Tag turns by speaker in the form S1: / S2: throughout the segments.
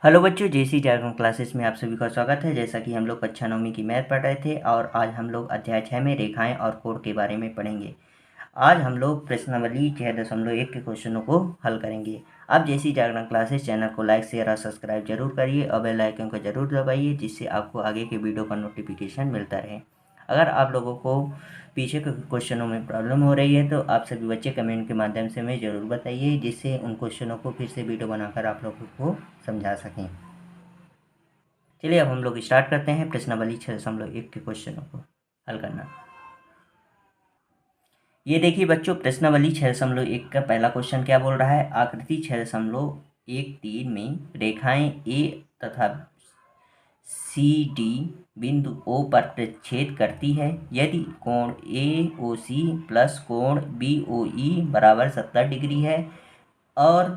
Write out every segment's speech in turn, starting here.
S1: Hello बच्चों, जेसी diagram classes में आप सभी का स्वागत है। जैसा कि हम लोग कक्षा 9वीं की मैथ पढ़ रहे थे और आज हम लोग अध्याय 6 में रेखाएं और कोण के बारे में पढ़ेंगे। आज हम लोग प्रश्नावली 6.1 के क्वेश्चनों को हल करेंगे। आप जेसी डायग्राम क्लासेस चैनल को लाइक शेयर और सब्सक्राइब जरूर करिए और बेल आइकन को जरूर दबाइए, जिससे आपको आगे के वीडियो का नोटिफिकेशन मिलता रहे। अगर आप लोगों को पीछे के क्वेश्चनों में प्रॉब्लम हो रही है तो आप सभी बच्चे कमेंट के माध्यम से हमें ज़रूर बताइए, जिससे उन क्वेश्चनों को फिर से वीडियो बनाकर आप लोगों को समझा सकें। चलिए अब हम लोग स्टार्ट करते हैं प्रश्नावली 6.1 के क्वेश्चनों को हल करना। ये देखिए बच्चों, प्रश्नावली 6.1 का पहला क्वेश्चन क्या बोल रहा है। आकृति 6.13 में रेखाएं ए तथा सी डी बिंदु O पर प्रतिच्छेद करती है यदि कोण AOC प्लस कोण BOE बराबर 70 डिग्री है और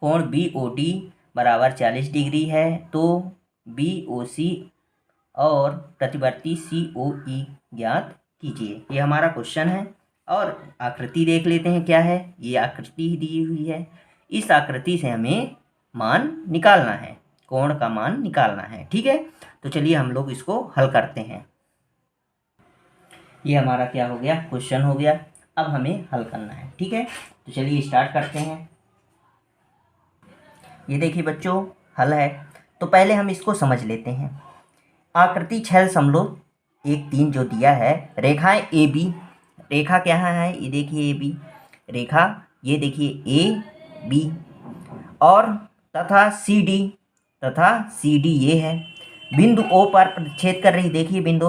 S1: कोण BOD बराबर 40 डिग्री है, तो BOC और प्रतिवर्ती COE ज्ञात कीजिए। ये हमारा क्वेश्चन है और आकृति देख लेते हैं क्या है। ये आकृति दी हुई है, इस आकृति से हमें मान निकालना है, कोण का मान निकालना है। ठीक है, तो चलिए हम लोग इसको हल करते हैं। ये हमारा क्या हो गया, क्वेश्चन हो गया। अब हमें हल करना है। ठीक है, तो चलिए स्टार्ट करते हैं। ये देखिए बच्चों, हल है। तो पहले हम इसको समझ लेते हैं। आकृति 6.13 जो दिया है, रेखाएं ए बी, रेखा क्या है, ये देखिए ए बी रेखा, ये देखिए ए बी, और तथा सी डी ये है। बिंदु ओ पर प्रतिच्छेद कर रही, देखिए बिंदु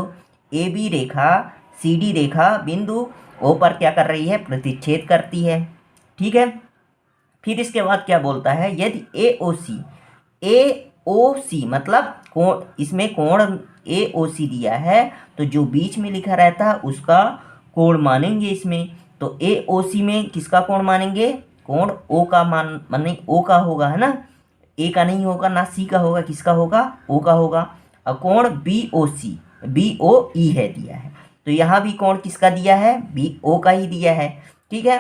S1: A B Rekha C D रेखा बिंदु ओ पर क्या कर रही है, प्रतिच्छेद करती है। ठीक है, फिर इसके बाद क्या बोलता है, यदि ए ओ सी मतलब कोण, इसमें कोण AOC दिया है तो जो बीच में लिखा रहता है उसका कोण मानेंगे इसमें। तो AOC में किसका कोण मानेंगे, कोण O का मान माने O का होगा, है ना। A का नहीं होगा, ना C का होगा, किसका होगा, O का होगा। और कोण BOE है दिया है, तो यहाँ भी कोण किसका दिया है, BO का ही दिया है। ठीक है,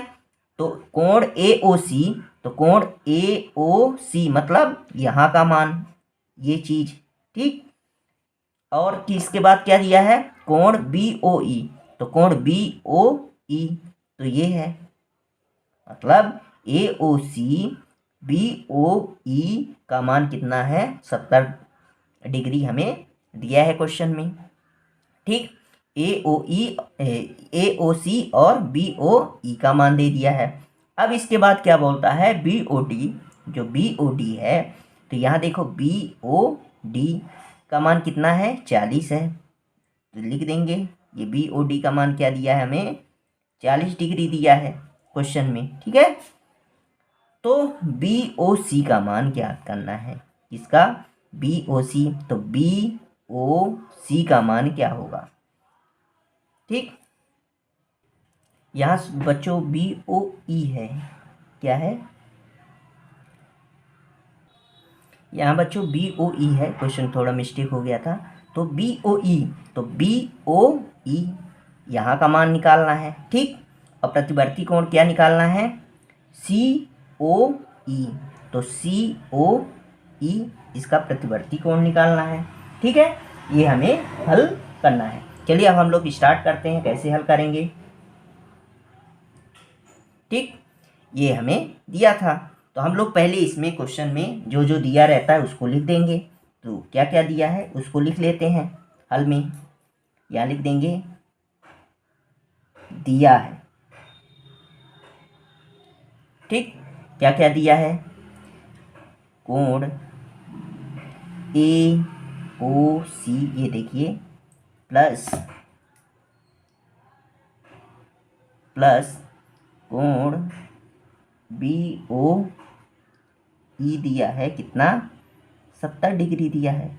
S1: तो कोण AOC, तो कोण AOC मतलब यहाँ का मान, ये चीज। ठीक, और किसके बाद क्या दिया है, कोण BOE, तो कोण BOE तो ये है, मतलब AOC BOE का मान कितना है, 70 डिग्री हमें दिया है क्वेश्चन में। ठीक, AOC और BOE का मान दे दिया है। अब इसके बाद क्या बोलता है, BOD, जो BOD है, तो यहाँ देखो BOD का मान कितना है, 40 है, तो लिख देंगे ये BOD का मान क्या दिया है हमें, 40 डिग्री दिया है क्वेश्चन में। ठीक है, तो BOC का मान ज्ञात करना है, इसका BOC, तो BOC का मान क्या होगा। ठीक, यहाँ बच्चों BOE है, क्या है, यहाँ बच्चों BOE है, क्वेश्चन थोड़ा मिस्टेक हो गया था। तो BOE, तो BOE यहाँ का मान निकालना है। ठीक, और प्रतिवर्ती कोण क्या निकालना है, COE, तो COE इसका प्रतिवर्ती कोण निकालना है। ठीक है, ये हमें हल करना है। चलिए अब हम लोग स्टार्ट करते हैं, कैसे हल करेंगे। ठीक, ये हमें दिया था, तो हम लोग पहले इसमें क्वेश्चन में जो जो दिया रहता है उसको लिख देंगे। तो क्या क्या दिया है उसको लिख लेते हैं हल में। यहाँ लिख देंगे दिया है। ठीक, क्या क्या दिया है, कोण AOC ये देखिए प्लस कोण BOE दिया है कितना, 70 डिग्री दिया है।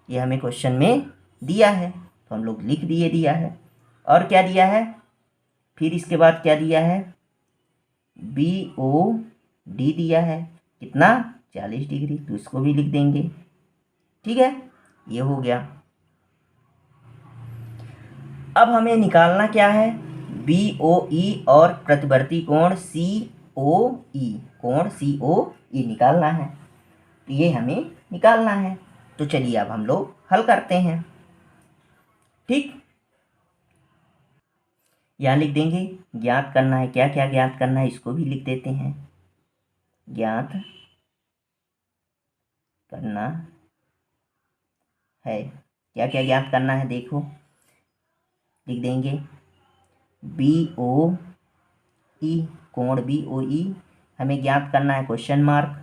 S1: ये हमें क्वेश्चन में दिया है तो हम लोग लिख दिए दिया है। और क्या दिया है, फिर इसके बाद क्या दिया है, BOD दिया है कितना, 40 डिग्री, तो इसको भी लिख देंगे। ठीक है, ये हो गया। अब हमें निकालना क्या है, BOE और प्रतिवर्ती कोण COE, कोण COE निकालना है। ये हमें निकालना है। तो चलिए अब हम लोग हल करते हैं। ठीक, यहाँ लिख देंगे ज्ञात करना है। क्या क्या ज्ञात करना है इसको भी लिख देते हैं। ज्ञात करना है, क्या क्या ज्ञात करना है देखो, लिख देंगे बी ओ ई, कोण बी ओ ई हमें ज्ञात करना है, क्वेश्चन मार्क।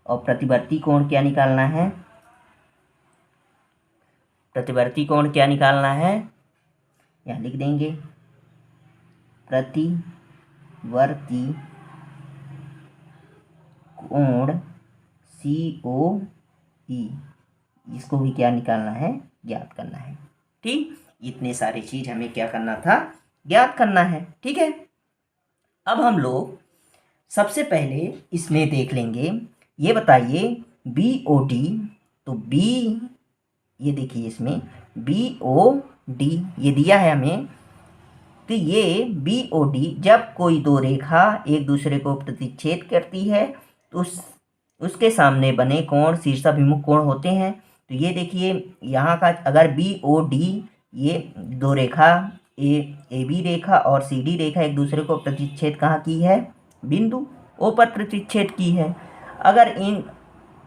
S1: और प्रतिवर्ती कोण क्या निकालना है, प्रतिवर्ती कोण क्या निकालना है, यहाँ लिख देंगे प्रतिवर्ती कोण सी ओ ई, इसको भी क्या निकालना है, ज्ञात करना है। ठीक, इतने सारे चीज हमें क्या करना था, ज्ञात करना है। ठीक है, अब हम लोग सबसे पहले इसमें देख लेंगे, ये बताइए बी ओ डी, तो बी, ये देखिए इसमें बी ओ डी ये दिया है हमें, तो ये बी ओ डी जब कोई दो रेखा एक दूसरे को प्रतिच्छेद करती है तो उसके सामने बने कोण शीर्षाभिमुख कोण होते हैं। तो ये देखिए यहाँ का अगर बी ओ डी, ये दो रेखा ए बी रेखा और सी डी रेखा एक दूसरे को प्रतिच्छेद कहाँ की है, बिंदु ओ पर प्रतिच्छेद की है। अगर इन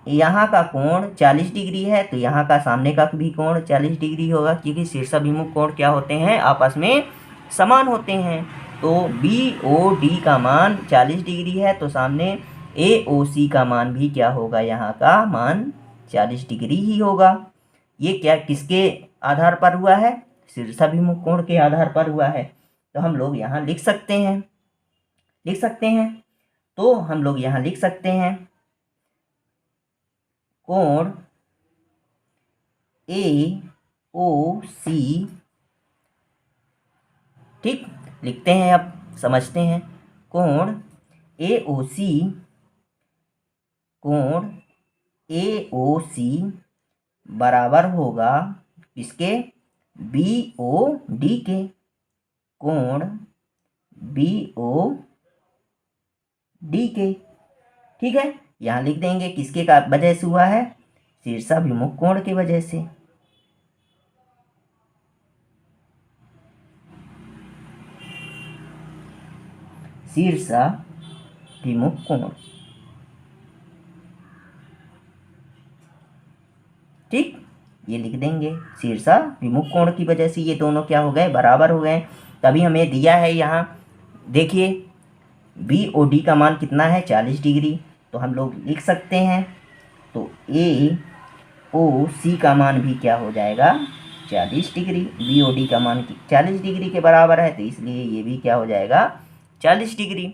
S1: यहाँ का कोण 40 डिग्री है तो यहाँ का सामने का भी कोण 40 डिग्री होगा, क्योंकि शीर्षाभिमुख कोण क्या होते हैं, आपस में समान होते हैं। तो बी ओ डी का मान 40 डिग्री है तो सामने ए ओ सी का मान भी क्या होगा, यहाँ का मान 40 डिग्री ही होगा। ये क्या किसके आधार पर हुआ है, शीर्षाभिमुख कोण के आधार पर हुआ है। तो हम लोग यहाँ लिख सकते हैं, तो हम लोग यहाँ लिख सकते हैं कोण ए ओ सी। ठीक, लिखते हैं, अब समझते हैं। कोण ए ओ सी, कोण ए ओ सी बराबर होगा किसके, बी ओ डी के। कोण बी ओ डी के, ठीक है, यहाँ लिख देंगे किसके का वजह से हुआ है, शीर्षाभिमुख कोण की वजह से। शीर्षाभिमुख कोण, ठीक, ये लिख देंगे शीर्षाभिमुख कोण की वजह से ये दोनों क्या हो गए, बराबर हो गए। तभी हमें दिया है यहाँ देखिए बी ओ डी का मान कितना है, 40 डिग्री, तो हम लोग लिख सकते हैं। तो ए ओ सी का मान भी क्या हो जाएगा, 40 डिग्री। बी ओ डी का मान 40 डिग्री के बराबर है तो इसलिए ये भी क्या हो जाएगा, 40 डिग्री।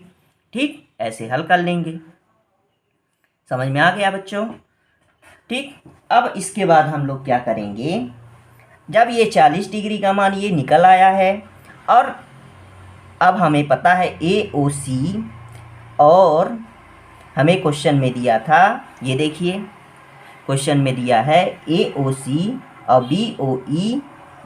S1: ठीक, ऐसे हल कर लेंगे। समझ में आ गया बच्चों। ठीक, अब इसके बाद हम लोग क्या करेंगे, जब ये 40 डिग्री का मान ये निकल आया है और अब हमें पता है ए ओ सी, और हमें क्वेश्चन में दिया था, ये देखिए क्वेश्चन में दिया है ए ओ सी और बी ओ ई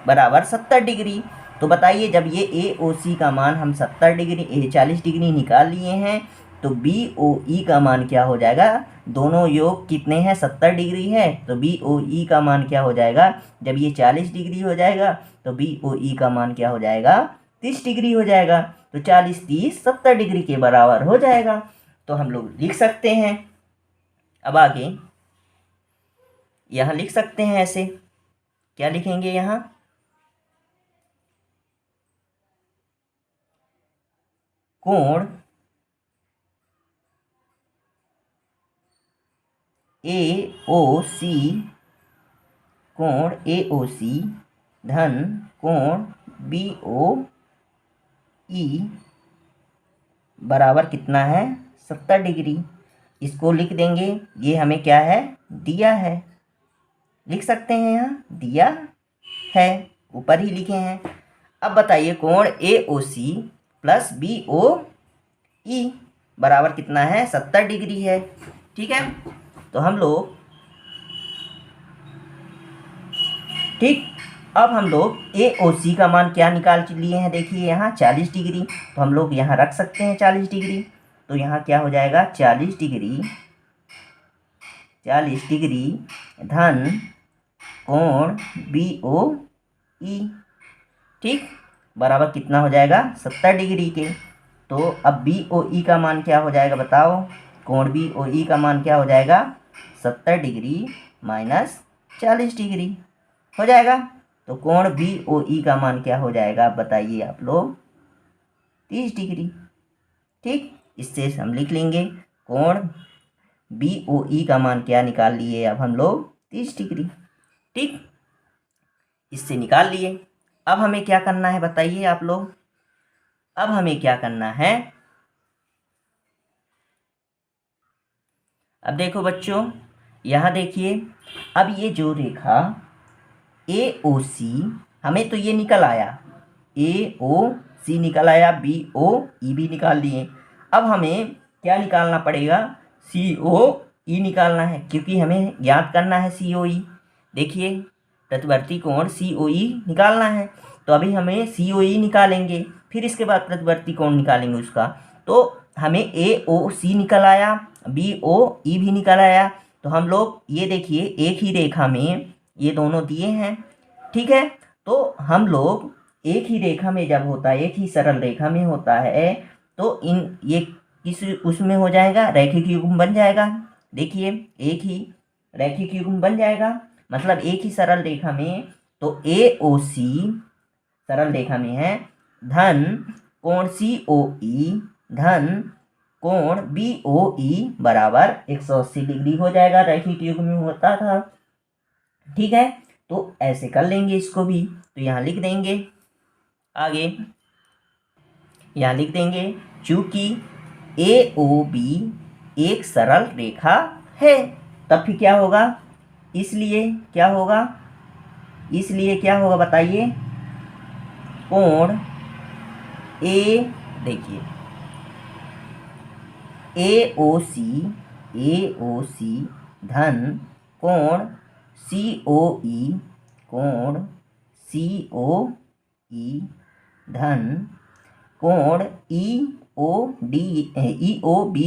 S1: बराबर 70 डिग्री। तो बताइए जब ये ए ओ सी का मान हम 70 डिग्री 40 डिग्री निकाल लिए हैं तो बी ओ ई का मान क्या हो जाएगा, दोनों योग कितने हैं, 70 डिग्री है, तो बी ओ ई का मान क्या हो जाएगा, जब ये 40 डिग्री हो जाएगा तो बी ओ ई का मान क्या हो जाएगा, 30 डिग्री हो जाएगा। तो 40 30 70 डिग्री के बराबर हो जाएगा। तो हम लोग लिख सकते हैं। अब आगे यहाँ लिख सकते हैं ऐसे, क्या लिखेंगे यहाँ, कोण ए ओ सी, कोण ए ओ सी धन कोण बी ओ ई बराबर कितना है, 70 डिग्री। इसको लिख देंगे, ये हमें क्या है, दिया है, लिख सकते हैं यहाँ दिया है, ऊपर ही लिखे हैं। अब बताइए कोण ए ओ सी प्लस बी ओ ई बराबर कितना है, 70 डिग्री है। ठीक है, तो हम लोग ठीक, अब हम लोग ए ओ सी का मान क्या निकाल लिए हैं, देखिए यहाँ 40 डिग्री, तो हम लोग यहाँ रख सकते हैं 40 डिग्री। तो यहाँ क्या हो जाएगा, 40 डिग्री 40 डिग्री धन कोण BOE, ठीक, बराबर कितना हो जाएगा 70 डिग्री के। तो अब BOE का मान क्या हो जाएगा बताओ, कोण BOE का मान क्या हो जाएगा 70 डिग्री माइनस 40 डिग्री हो जाएगा। तो कोण BOE का मान क्या हो जाएगा बताइए आप लोग, 30 डिग्री, ठीक। इससे हम लिख लेंगे कोण BOE का मान क्या निकाल लिए अब हम लोग 30 डिग्री, ठीक, इससे निकाल लिए। अब हमें क्या करना है बताइए आप लोग, अब हमें क्या करना है, अब देखो बच्चों यहाँ देखिए, अब ये जो रेखा AOC हमें तो ये निकल आया, AOC निकल आया, BOE भी निकाल लिए। अब हमें क्या निकालना पड़ेगा, COE निकालना है, क्योंकि हमें ज्ञात करना है COE। देखिए प्रतिवर्ती कोण COE निकालना है, तो अभी हमें COE निकालेंगे, फिर इसके बाद प्रतिवर्ती कोण निकालेंगे उसका। तो हमें AOC निकल आया, BOE भी निकल आया। तो हम लोग ये देखिए एक ही रेखा में ये दोनों दिए हैं, ठीक है। तो हम लोग एक ही रेखा में जब होता है, एक ही सरल रेखा में होता है, तो इन ये किस उसमें हो जाएगा, रैखिक युग्म बन जाएगा। देखिए एक ही रैखिक युग्म बन जाएगा, मतलब एक ही सरल रेखा में। तो AOC सरल रेखा में है, धन कोण COE धन कोण BOE बराबर 180 डिग्री हो जाएगा, रैखिक युग्म में होता था, ठीक है। तो ऐसे कर लेंगे इसको भी, तो यहाँ लिख देंगे, आगे यहाँ लिख देंगे, चूंकि AOB एक सरल रेखा है, तब फिर क्या होगा, इसलिए क्या होगा, इसलिए क्या होगा बताइए, कोण देखिए AOC धन कोण COE धन कोण EOB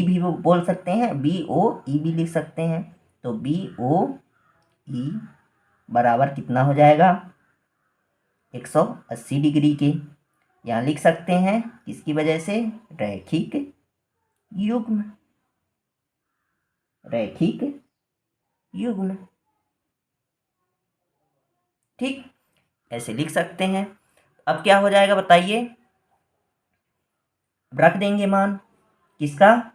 S1: भी बोल सकते हैं, BOE भी लिख सकते हैं। तो BOE बराबर कितना हो जाएगा 180 डिग्री के, यहाँ लिख सकते हैं किसकी वजह से, रैखिक युग्म, रैखिक युग्म, ठीक, ऐसे लिख सकते हैं। अब क्या हो जाएगा बताइए, रख देंगे मान किसका,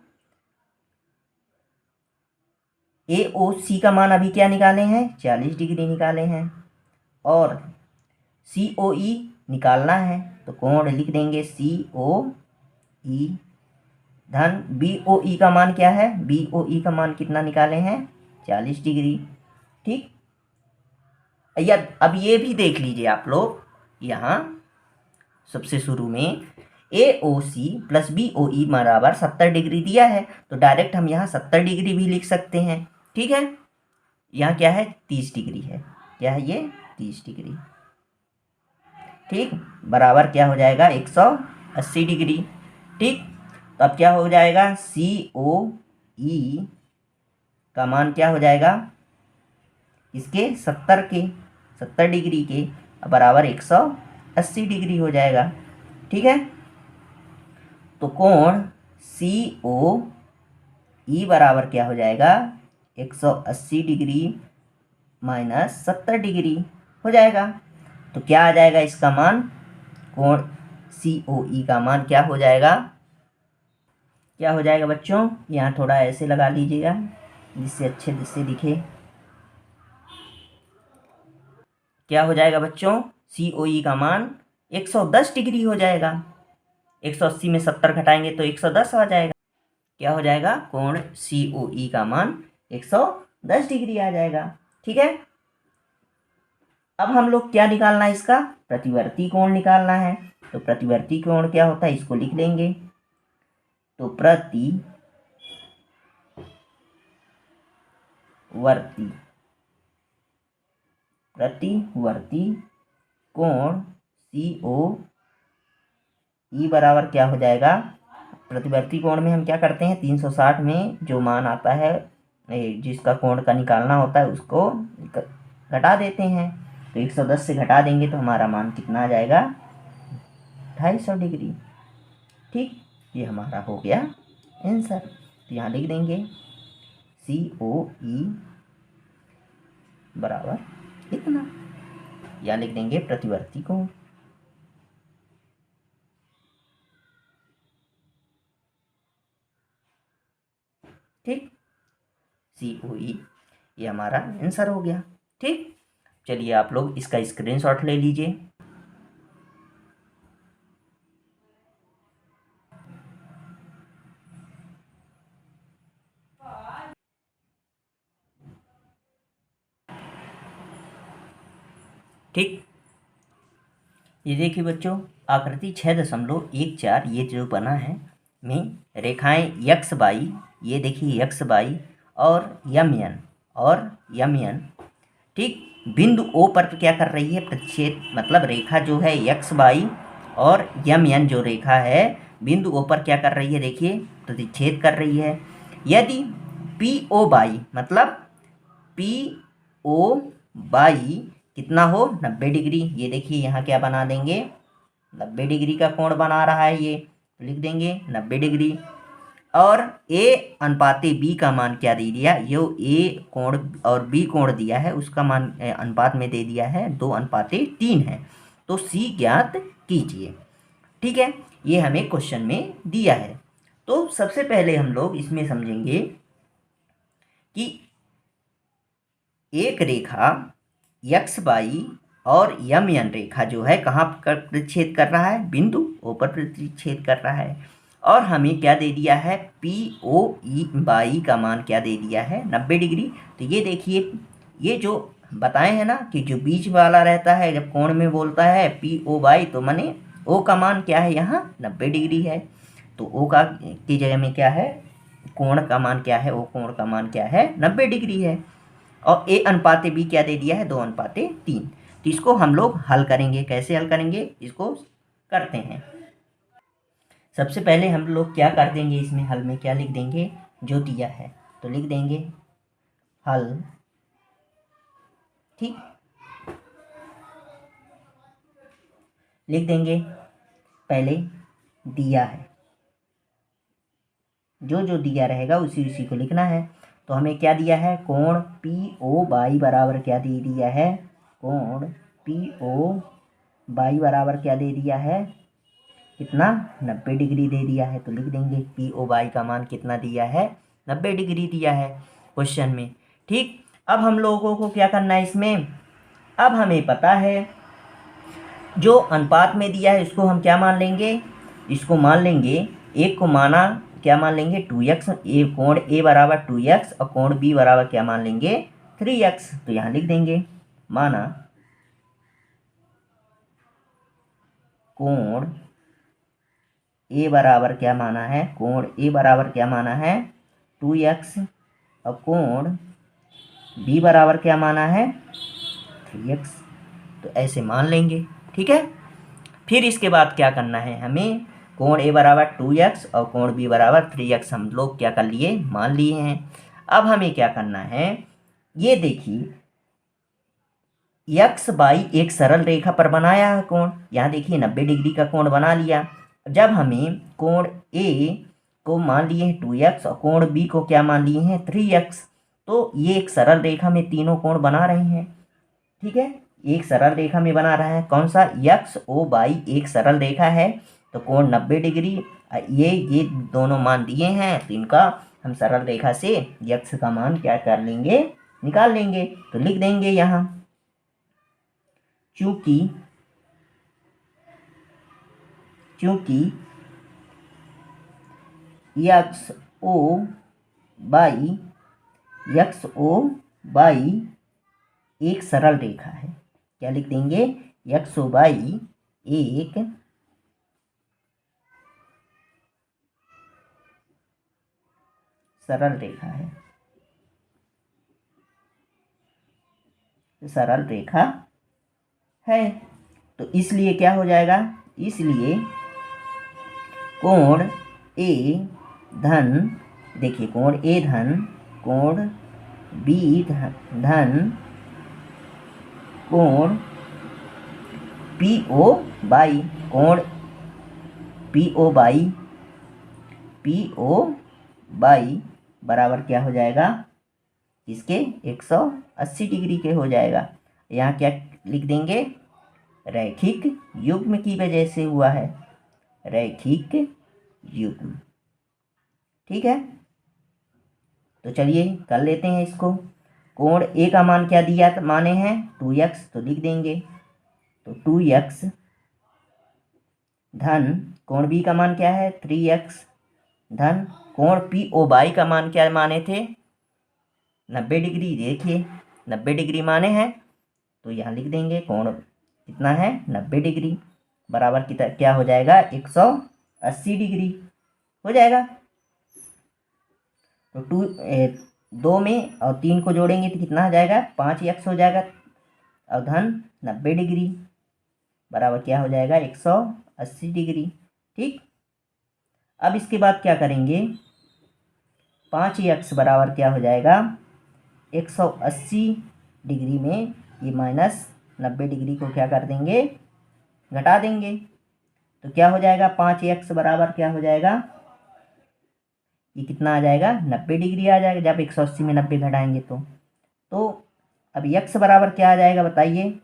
S1: AOC का मान अभी क्या निकाले हैं 40 डिग्री निकाले हैं, और COE निकालना है, तो कोण लिख देंगे COE धन BOE का मान क्या है, BOE का मान कितना निकाले हैं 40 डिग्री, ठीक। या अब ये भी देख लीजिए आप लोग, यहाँ सबसे शुरू में AOC प्लस BOE बराबर 70 डिग्री दिया है, तो डायरेक्ट हम यहाँ 70 डिग्री भी लिख सकते हैं, ठीक है। यहाँ क्या है 30 डिग्री है, क्या है ये 30 डिग्री, ठीक, बराबर क्या हो जाएगा 180 डिग्री, ठीक। तो अब क्या हो जाएगा, COE का मान क्या हो जाएगा, इसके 70 डिग्री के बराबर 180 डिग्री हो जाएगा, ठीक है। तो कोण COE बराबर क्या हो जाएगा 180 डिग्री माइनस 70 डिग्री हो जाएगा। तो क्या आ जाएगा इसका मान, कोण COE का मान क्या हो जाएगा, क्या हो जाएगा बच्चों, यहाँ थोड़ा ऐसे लगा लीजिएगा जिससे अच्छे से दिखे, क्या हो जाएगा बच्चों, COE का मान 110 डिग्री हो जाएगा, 180 में 70 घटाएंगे तो 110 आ जाएगा, क्या हो जाएगा, कोण COE का मान 110 डिग्री आ जाएगा, ठीक है। अब हम लोग क्या निकालना है, इसका प्रतिवर्ती कोण निकालना है। तो प्रतिवर्ती कोण क्या होता है, इसको लिख लेंगे, तो प्रतिवर्ती कोण COE बराबर क्या हो जाएगा, प्रतिवर्ती कोण में हम क्या करते हैं 360 में जो मान आता है जिसका कोण का निकालना होता है उसको घटा देते हैं। तो 110 से घटा देंगे तो हमारा मान कितना आ जाएगा, 250 डिग्री। ठीक, ये हमारा हो गया आंसर। तो यहाँ लिख देंगे COE बराबर इतना, या लिख देंगे प्रतिवर्ती कोण। ठीक, COE ये हमारा आंसर हो गया। ठीक, चलिए आप लोग इसका स्क्रीनशॉट ले लीजिए। ठीक, ये देखिए बच्चों, आकृति 6.14 ये जो बना है में रेखाएं यक्स बाई, ये देखिए यक्स बाई और यम एन। ठीक, बिंदु ओ पर क्या कर रही है, प्रतिच्छेद, मतलब रेखा जो है यक्स बाई और यम एन जो रेखा है बिंदु ओ पर क्या कर रही है, देखिए प्रतिच्छेद कर रही है। यदि पी ओ बाई, मतलब पी ओ बाई कितना हो, 90 डिग्री। ये देखिए यहाँ क्या बना देंगे, 90 डिग्री का कोण बना रहा है ये, तो लिख देंगे 90 डिग्री। और ए अनुपाते बी का मान क्या दे दिया, यो ए कोण और बी कोण दिया है उसका मान अनुपात में दे दिया है 2:3 है। तो सी ज्ञात कीजिए। ठीक है, ये हमें क्वेश्चन में दिया है। तो सबसे पहले हम लोग इसमें समझेंगे कि एक रेखा यक्स बाई और यम एन रेखा जो है कहाँ पर प्रतिच्छेद कर रहा है, बिंदु ओ पर प्रतिच्छेद कर रहा है। और हमें क्या दे दिया है, पी ओ ई बाई का मान क्या दे दिया है, 90 डिग्री। तो ये देखिए, ये जो बताए हैं ना कि जो बीच वाला रहता है जब कोण में बोलता है पी ओ बाई, तो माने ओ का मान क्या है यहाँ 90 डिग्री है। तो ओ का की जगह में क्या है, कोण का मान क्या है, ओ कोण का मान क्या है 90 डिग्री है। और ए अनुपाते बी क्या दे दिया है, 2:3। तो इसको हम लोग हल करेंगे। कैसे हल करेंगे, इसको करते हैं। सबसे पहले हम लोग क्या कर देंगे, इसमें हल में क्या लिख देंगे, जो दिया है तो लिख देंगे हल। ठीक, लिख देंगे पहले दिया है, जो जो दिया रहेगा उसी उसी को लिखना है। तो हमें क्या दिया है, कोण पी ओ बाई बराबर क्या दे दिया है, कोण पी ओ बाई बराबर क्या दे दिया है, कितना 90 डिग्री दे दिया है। तो लिख देंगे पी ओ बाई का मान कितना दिया है, 90 डिग्री दिया है क्वेश्चन में। ठीक, अब हम लोगों को क्या करना है इसमें, अब हमें पता है जो अनुपात में दिया है इसको हम क्या मान लेंगे, इसको मान लेंगे, एक को माना क्या मान लेंगे 2x, ए कोण ए बराबर 2x और कोण बी बराबर क्या मान लेंगे 3x। तो यहाँ लिख देंगे माना कोण ए बराबर क्या माना है, कोण ए बराबर क्या माना है 2x और कोण बी बराबर क्या माना है 3x। तो ऐसे मान लेंगे। ठीक है, फिर इसके बाद क्या करना है, हमें कोण ए बराबर 2x और कोण बी बराबर 3x हम लोग क्या कर लिए, मान लिए हैं। अब हमें क्या करना है, ये देखिए यक्स बाई एक सरल रेखा पर बनाया है कोण, यहाँ देखिए 90 डिग्री का कोण बना लिया। जब हमें कोण ए को मान लिए हैं 2x और कोण बी को क्या मान लिए हैं 3x, तो ये एक सरल रेखा में तीनों कोण बना रहे हैं। ठीक है, एक सरल रेखा में बना रहा है, कौन सा, यक्स ओ बाई एक सरल रेखा है तो कोण 90 डिग्री। ये दोनों मान दिए हैं तो इनका हम सरल रेखा से यक्स का मान क्या कर लेंगे, निकाल लेंगे। तो लिख देंगे यहाँ चूंकि यक्स ओ बाई एक सरल रेखा है, क्या लिख देंगे, यक्स ओ बाई एक सरल रेखा है, सरल रेखा है। तो इसलिए क्या हो जाएगा, इसलिए कोण ए धन, देखिए कोण ए धन कोण बी धन कोण पी ओ बाई, कोण पी ओ बाई बराबर क्या हो जाएगा, इसके 180 डिग्री के हो जाएगा। यहाँ क्या लिख देंगे, रैखिक युग्म की वजह से हुआ है, रैखिक युग्म। ठीक है, तो चलिए कर लेते हैं इसको। कोण ए का मान क्या दिया माने हैं 2x, तो लिख देंगे, तो 2x धन कोण बी का मान क्या है 3x धन कोण पी ओ बाई का मान क्या माने थे 90 डिग्री। देखिए 90 डिग्री माने हैं, तो यहाँ लिख देंगे कोण कितना है 90 डिग्री बराबर क्या हो जाएगा 180 डिग्री हो जाएगा। तो 2 में और 3 को जोड़ेंगे तो कितना हो जाएगा 5x हो जाएगा, और धन 90 डिग्री बराबर क्या हो जाएगा 180 डिग्री। ठीक, अब इसके बाद क्या करेंगे, 5x बराबर क्या हो जाएगा 180 डिग्री में ये माइनस 90 डिग्री को क्या कर देंगे, घटा देंगे, तो क्या हो जाएगा 5x बराबर क्या हो जाएगा, ये कितना आ जाएगा 90 डिग्री आ जाएगा, जब 180 में 90 घटाएंगे तो अब x बराबर क्या आ जाएगा बताइए,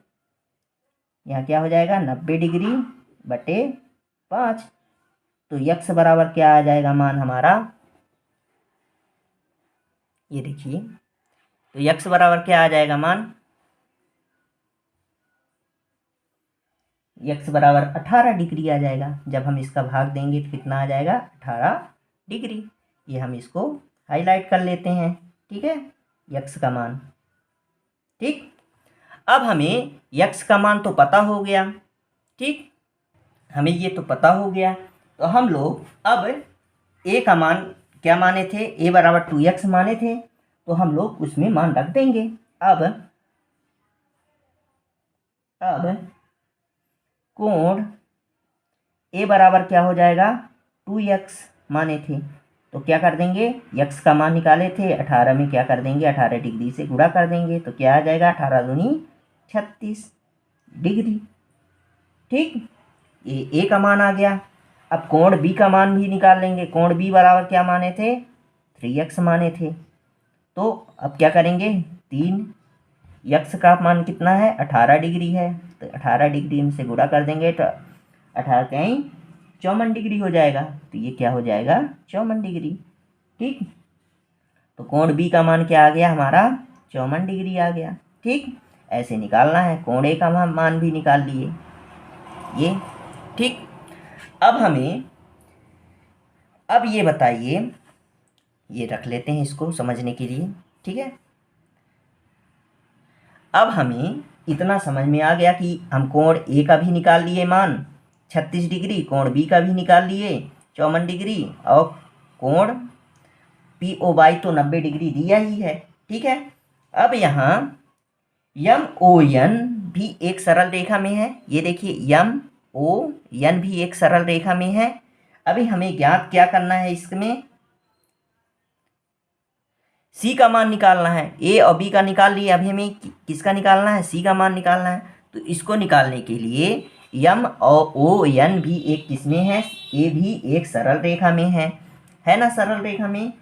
S1: यहाँ क्या हो जाएगा 90 डिग्री बटे 5, तो x बराबर क्या आ जाएगा मान हमारा, ये देखिए, तो x बराबर क्या आ जाएगा मान, x बराबर 18 डिग्री आ जाएगा। जब हम इसका भाग देंगे तो कितना आ जाएगा 18 डिग्री। ये हम इसको हाईलाइट कर लेते हैं। ठीक है, x का मान। ठीक, अब हमें x का मान तो पता हो गया। ठीक, हमें ये तो पता हो गया, तो हम लोग अब a का मान क्या माने थे, a बराबर 2x माने थे, तो हम लोग उसमें मान रख देंगे। अब कोण a बराबर क्या हो जाएगा 2x माने थे, तो क्या कर देंगे, x का मान निकाले थे 18 में क्या कर देंगे 18 डिग्री से गुणा कर देंगे, तो क्या आ जाएगा 18 दूनी 36 डिग्री। ठीक, ये a का मान आ गया। अब कोण b का मान भी निकाल लेंगे। कोण b बराबर क्या माने थे 3x माने थे, तो अब क्या करेंगे 3x का मान कितना है 18 डिग्री है, तो 18 डिग्री से गुणा कर देंगे तो 18 कहीं 54 डिग्री हो जाएगा, तो ये क्या हो जाएगा 54 डिग्री। ठीक, तो कोण बी का मान क्या आ गया हमारा 54 डिग्री आ गया। ठीक, ऐसे निकालना है। कोण ए का मान भी निकाल लिए ये। ठीक, अब हमें अब ये बताइए, ये रख लेते हैं इसको समझने के लिए। ठीक है, अब हमें इतना समझ में आ गया कि हम कोण ए का भी निकाल लिए मान 36 डिग्री, कोण बी का भी निकाल लिए 54 डिग्री, और कोण पी ओ बाई तो 90 डिग्री दिया ही है। ठीक है, अब यहाँ यम ओ एन भी एक सरल रेखा में है। ये देखिए यम ओ एन भी एक सरल रेखा में है। अभी हमें ज्ञात क्या करना है, इसमें सी का मान निकालना है। ए और बी का निकाल लिए, अभी हमें किसका निकालना है, सी का मान निकालना है। तो इसको निकालने के लिए यम और ओ एन भी एक किसमें है, ए भी एक सरल रेखा में है ना, सरल रेखा में।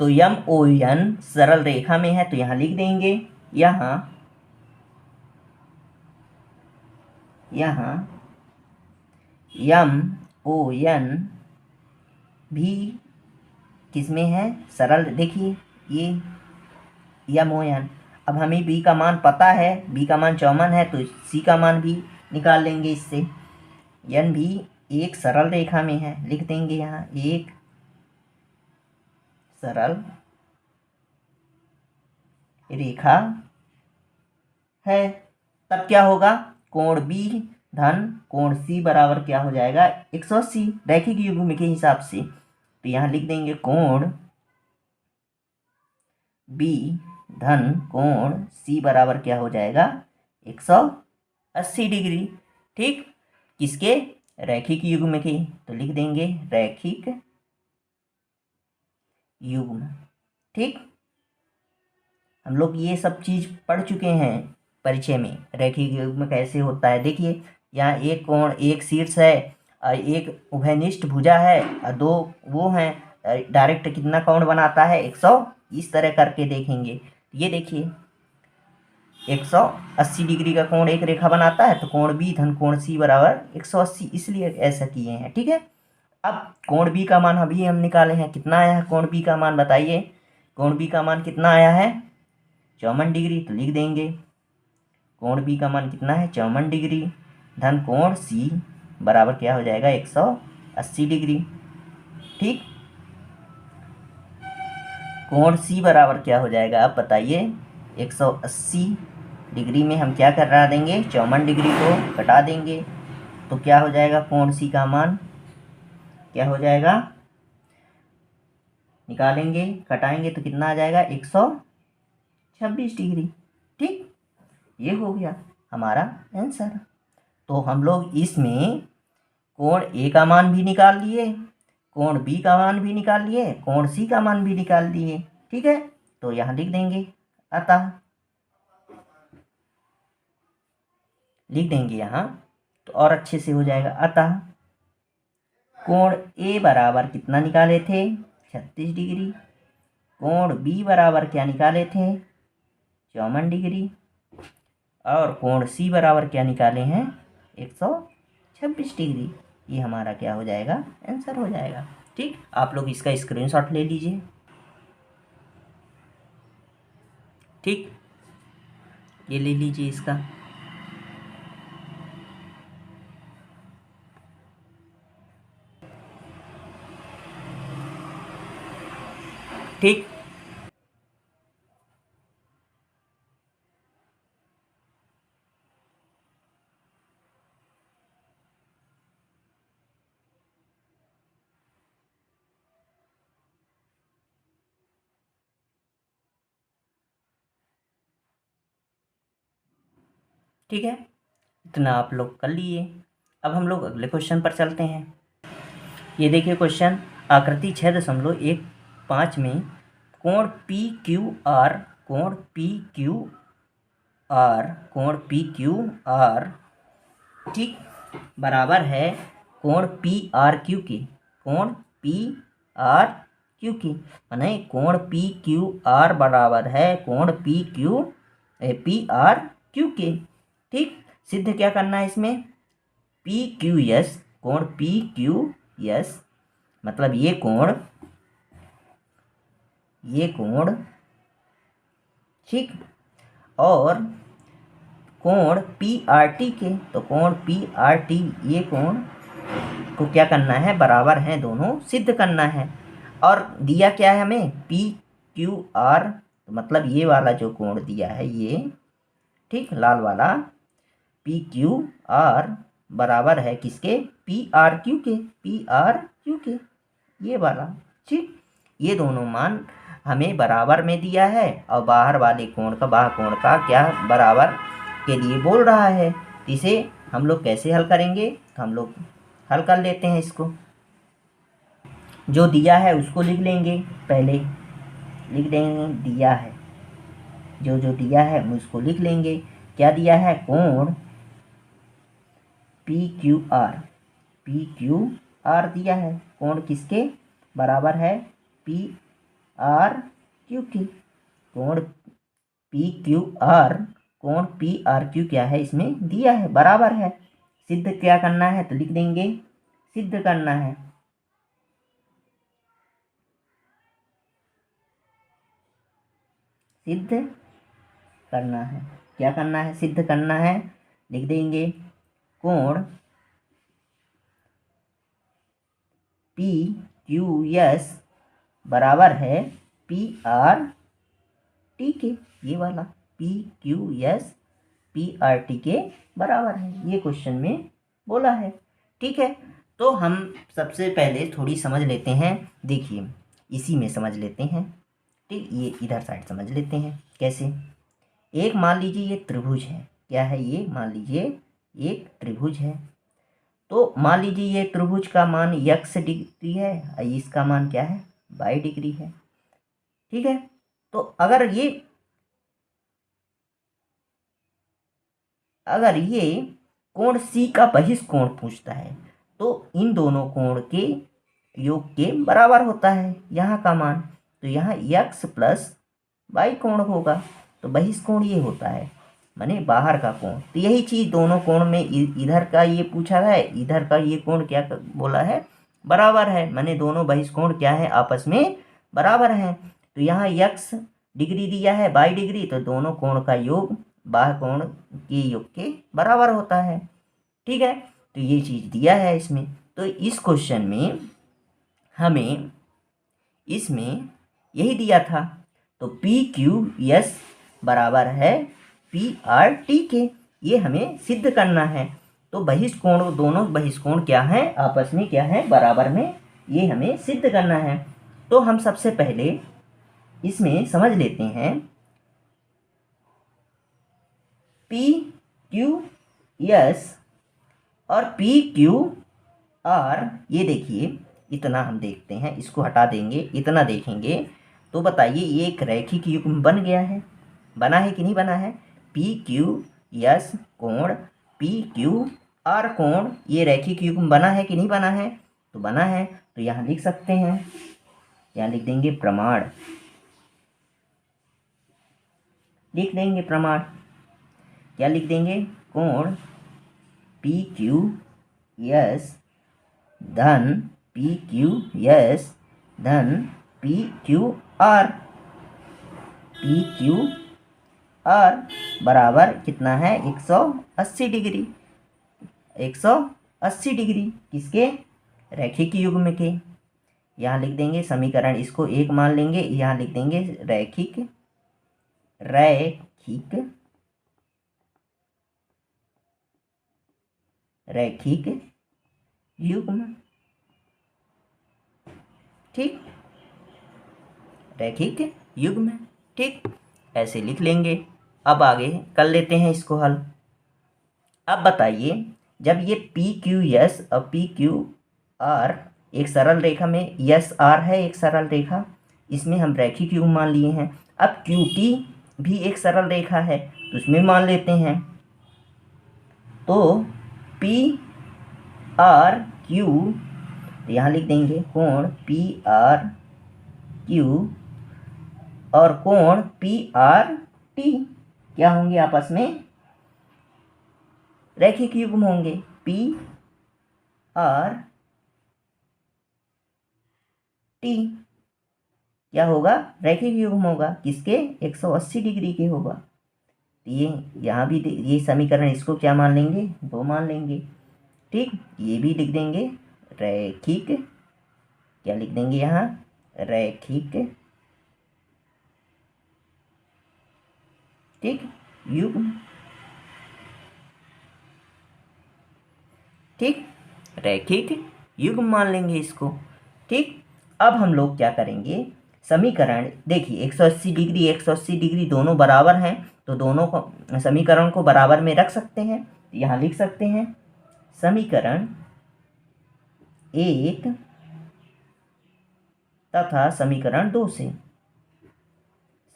S1: तो यम ओ एन सरल रेखा में है, तो यहाँ लिख देंगे, यहाँ यम ओ एन भी किसमें है, सरल। देखिए ये यम ओ एन, अब हमें बी का मान पता है, बी का मान 54 है, तो सी का मान भी निकाल लेंगे इससे। एन भी एक सरल रेखा में है, लिख देंगे यहाँ एक सरल रेखा है। तब क्या होगा, कोण बी धन कोण सी बराबर क्या हो जाएगा 180 रैखिक युग्म के हिसाब से। तो यहाँ लिख देंगे कोण बी धन कोण सी बराबर क्या हो जाएगा 180 डिग्री। ठीक, किसके रैखिक युग्म की, तो लिख देंगे रैखिक युग्म। ठीक, हम लोग ये सब चीज़ पढ़ चुके हैं परिचय में, रैखिक युग्म कैसे होता है। देखिए यहाँ एक कोण, एक शीर्ष है, एक उभयनिष्ठ भुजा है, और दो वो हैं, डायरेक्ट कितना कोण बनाता है 100, इस तरह करके देखेंगे। ये देखिए 180 डिग्री का कोण एक रेखा बनाता है, तो कोण बी धन कोण सी बराबर 180, इसलिए ऐसा किए हैं। ठीक है, अब कोण बी का मान अभी हम निकाले हैं, कितना आया है कोण बी का मान, बताइए कोण बी का मान कितना आया है 54 डिग्री, तो लिख देंगे कोण बी का मान कितना है 54 डिग्री धन कोण सी बराबर क्या हो जाएगा 180 डिग्री। ठीक, कोण सी बराबर क्या हो जाएगा, आप बताइए 180 डिग्री में हम क्या करा देंगे 54 डिग्री को घटा देंगे, तो क्या हो जाएगा कोण सी का मान क्या हो जाएगा, निकालेंगे घटाएंगे तो कितना आ जाएगा 126 डिग्री। ठीक, ये हो गया हमारा आंसर। तो हम लोग इसमें कोण ए का मान भी निकाल लिए, कोण बी का मान भी निकाल लिए, कोण सी का मान भी निकाल लिए। ठीक है, तो यहाँ लिख देंगे, अतः लिख देंगे यहाँ, तो और अच्छे से हो जाएगा। अतः कोण ए बराबर कितना निकाले थे 36 डिग्री, कोण बी बराबर क्या निकाले थे 54 डिग्री, और कोण सी बराबर क्या निकाले हैं 126 डिग्री। ये हमारा क्या हो जाएगा आंसर हो जाएगा। ठीक, आप लोग इसका स्क्रीनशॉट ले लीजिए। ठीक, ये ले लीजिए इसका। ठीक, ठीक है, इतना आप लोग कर लिए। अब हम लोग अगले क्वेश्चन पर चलते हैं। ये देखिए क्वेश्चन, आकृति 6.15 में कोण पी क्यू आर, कोण पी क्यू आर, कोण पी क्यू आर, ठीक, बराबर है कोण पी आर क्यू के, कोण पी आर क्यू की, माने कोण पी क्यू आर बराबर है कोण पी आर क्यू के। ठीक, सिद्ध क्या करना है इसमें, पी क्यू एस, कोण पी क्यू एस मतलब ये कोण, ठीक, और कोण पी आर टी के, तो कोण पी आर टी ये कोण को क्या करना है बराबर है दोनों, सिद्ध करना है। और दिया क्या है हमें पी क्यू आर, मतलब ये वाला जो कोण दिया है ये, ठीक, लाल वाला पी क्यू आर बराबर है किसके पी आर क्यू के, पी आर क्यू के, ये वाला। ठीक, ये दोनों मान हमें बराबर में दिया है, और बाहर वाले कोण का, बाह्य कोण का क्या बराबर के लिए बोल रहा है। इसे हम लोग कैसे हल करेंगे, तो हम लोग हल कर लेते हैं इसको। जो दिया है उसको लिख लेंगे, पहले लिख देंगे दिया है, जो दिया है हम उसको लिख लेंगे। क्या दिया है, कोण पी क्यू आर दिया है, कोण किसके बराबर है पी आर क्यू की, कोण पी क्यू आर, कोण पी आर क्यू क्या है इसमें दिया है बराबर है। सिद्ध क्या करना है, तो लिख देंगे सिद्ध करना है। सिद्ध करना है, क्या करना है, सिद्ध करना है, लिख देंगे कोण पी क्यू एस बराबर है पी आर टी के, ये वाला P Q S P R T के बराबर है, ये क्वेश्चन में बोला है। ठीक है, तो हम सबसे पहले थोड़ी समझ लेते हैं, देखिए इसी में समझ लेते हैं। ठीक, ये इधर साइड समझ लेते हैं कैसे। एक मान लीजिए ये त्रिभुज है, क्या है ये, मान लीजिए एक त्रिभुज है। तो मान लीजिए ये त्रिभुज का मान x डिग्री है और इसका मान क्या है, y डिग्री है। ठीक है, तो अगर ये कोण C का बहिष्कोण पूछता है तो इन दोनों कोण के योग के बराबर होता है यहाँ का मान। तो यहाँ x प्लस y कोण होगा, तो बहिष्कोण ये होता है, माने बाहर का कोण। तो यही चीज़ दोनों कोण में इधर का ये पूछा है, इधर का ये कोण क्या बोला है, बराबर है, माने दोनों बहिष्कोण क्या है, आपस में बराबर हैं। तो यहाँ x डिग्री दिया है, y डिग्री, तो दोनों कोण का योग बाह्य कोण के योग के बराबर होता है। ठीक है, तो ये चीज़ दिया है इसमें। तो इस क्वेश्चन में हमें इसमें यही दिया था। तो पी क्यू एस बराबर है पी आर टी के, ये हमें सिद्ध करना है। तो बहिष्कोण, दोनों बहिष्कोण क्या है, आपस में क्या है, बराबर में, ये हमें सिद्ध करना है। तो हम सबसे पहले इसमें समझ लेते हैं पी क्यू एस और पी क्यू आर। ये देखिए, इतना हम देखते हैं, इसको हटा देंगे, इतना देखेंगे तो बताइए ये एक रैखिक युग्म बन गया है, बना है कि नहीं बना है। पी क्यू एस कोण, पी क्यू आर कोण, ये रैखिक युग्म बना है कि नहीं बना है, तो बना है। तो यहाँ लिख सकते हैं, यहाँ लिख देंगे प्रमाण, लिख देंगे प्रमाण। क्या लिख देंगे, कोण पी क्यू एस धन पी क्यू एस धन P Q R, P Q R बराबर कितना है, 180 डिग्री, 180 डिग्री किसके, रैखिक युग्म के। यहाँ लिख देंगे समीकरण, इसको एक मान लेंगे, यहाँ लिख देंगे रैखिक, रैखिक, रैखिक युग्म। ठीक, रैखिक युग्म, ठीक, ऐसे लिख लेंगे। अब आगे कर लेते हैं इसको हल। अब बताइए, जब ये पी क्यू एस और पी क्यू आर एक सरल रेखा में, एस आर है एक सरल रेखा, इसमें हम रैखिक युग्म मान लिए हैं। अब क्यू टी भी एक सरल रेखा है, तो उसमें मान लेते हैं। तो पी आर क्यू, यहाँ लिख देंगे कोण पी आर क्यू और कोण पी आर टी क्या होंगे, आपस में रैखिक युग्म होंगे। पी आर टी क्या होगा, रैखिक युग्म होगा, किसके, 180 डिग्री के होगा। ये यहाँ भी ये समीकरण, इसको क्या मान लेंगे, 2 मान लेंगे। ठीक, ये भी लिख देंगे रैखिक, क्या लिख देंगे यहाँ, रैखिक, ठीक, युग्म। ठीक, रैखिक युग्म मान लेंगे इसको। ठीक, अब हम लोग क्या करेंगे, समीकरण देखिए 180 डिग्री 180 डिग्री दोनों बराबर हैं, तो दोनों को समीकरण को बराबर में रख सकते हैं। यहाँ लिख सकते हैं समीकरण 1 तथा समीकरण 2 से,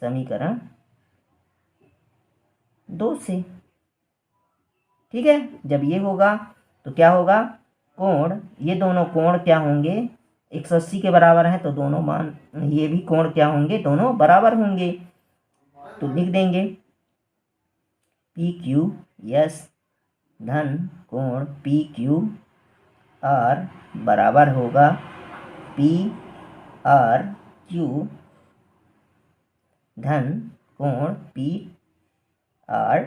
S1: समीकरण 2 से। ठीक है, जब ये होगा तो क्या होगा, कोण, ये दोनों कोण क्या होंगे, 180 के बराबर हैं, तो दोनों मान, ये भी कोण क्या होंगे, दोनों बराबर होंगे। तो लिख देंगे पी क्यू एस धन कोण पी क्यू आर बराबर होगा पी आर क्यू धन कोण पी आर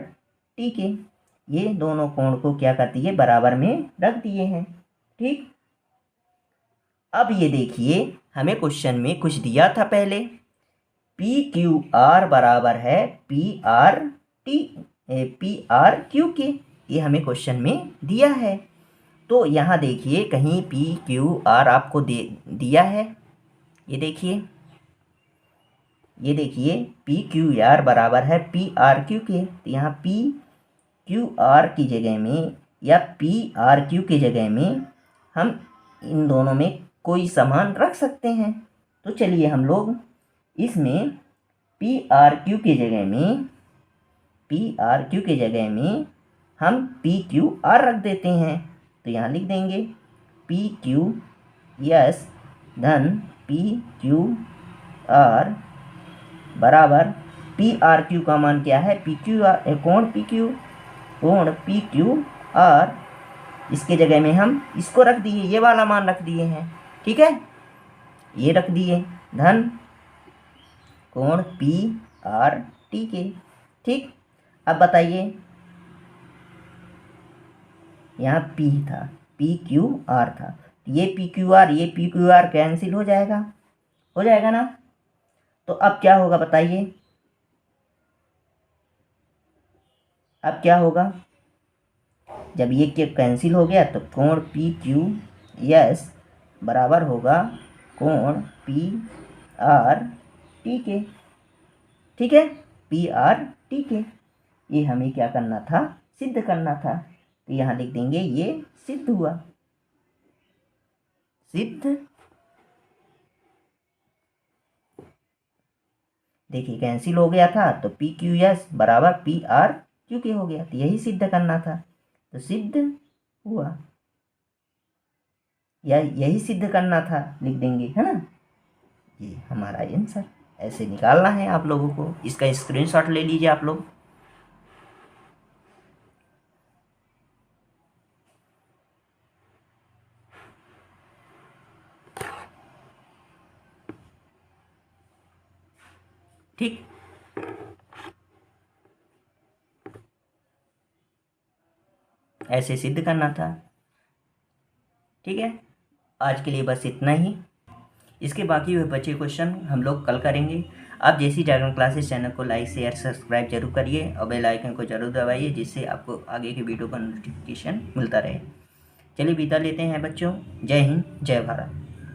S1: टी के। ये दोनों कोण को क्या कर दिए, बराबर में रख दिए हैं। ठीक, अब ये देखिए, हमें क्वेश्चन में कुछ दिया था पहले, पी क्यू आर बराबर है P R T, P R Q के, ये हमें क्वेश्चन में दिया है। तो यहाँ देखिए कहीं पी क्यू आर आपको दिया है, ये देखिए, ये देखिए पी क्यू आर बराबर है पी आर क्यू के, तो यहाँ पी क्यू आर की जगह में या पी आर क्यू के जगह में हम इन दोनों में कोई समान रख सकते हैं। तो चलिए हम लोग इसमें पी आर क्यू के जगह में हम पी क्यू आर रख देते हैं। तो यहाँ लिख देंगे पी क्यू एस धन पी क्यू आर बराबर पी आर क्यू का मान क्या है, पी क्यू आर कोण पी क्यू आर, इसके जगह में हम इसको रख दिए, ये वाला मान रख दिए हैं। ठीक है, ये रख दिए धन कोण पी आर टी के। ठीक, अब बताइए यहाँ पी था, पी क्यू आर था, ये पी क्यू आर कैंसिल हो जाएगा ना। तो अब क्या होगा बताइए, अब क्या होगा, जब ये कैंसिल हो गया तो कोण पी क्यू एस बराबर होगा कोण पी आर टी के। ठीक है, पी आर टी के, ये हमें क्या करना था, सिद्ध करना था। तो यहाँ लिख देंगे ये सिद्ध हुआ, सिद्ध। देखिए कैंसिल हो गया था तो पी क्यू एस बराबर पी आर क्यू के हो गया, तो यही सिद्ध करना था, तो सिद्ध हुआ, या यही सिद्ध करना था लिख देंगे, है ना। ये हमारा आंसर ऐसे निकालना है आप लोगों को, इसका स्क्रीनशॉट ले लीजिए आप लोग। ठीक, ऐसे सिद्ध करना था। ठीक है, आज के लिए बस इतना ही, इसके बाकी हुए बचे क्वेश्चन हम लोग कल करेंगे। आप जैसी जागरण क्लासेस चैनल को लाइक शेयर सब्सक्राइब जरूर करिए और बेल आइकन को जरूर दबाइए, जिससे आपको आगे के वीडियो का नोटिफिकेशन मिलता रहे। चलिए विदा लेते हैं बच्चों, जय हिंद जय भारत।